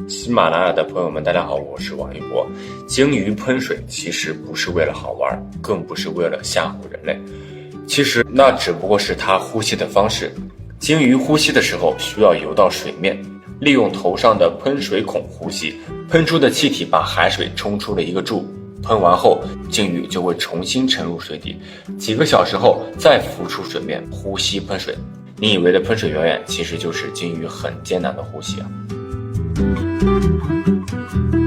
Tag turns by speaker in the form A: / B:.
A: 喜马拉雅的朋友们，大家好，我是王一博。鲸鱼喷水其实不是为了好玩，更不是为了吓唬人类，其实那只不过是它呼吸的方式。鲸鱼呼吸的时候需要游到水面，利用头上的喷水孔呼吸，喷出的气体把海水冲出了一个柱，喷完后鲸鱼就会重新沉入水底，几个小时后再浮出水面呼吸喷水。你以为的喷水表演，其实就是鲸鱼很艰难的呼吸啊。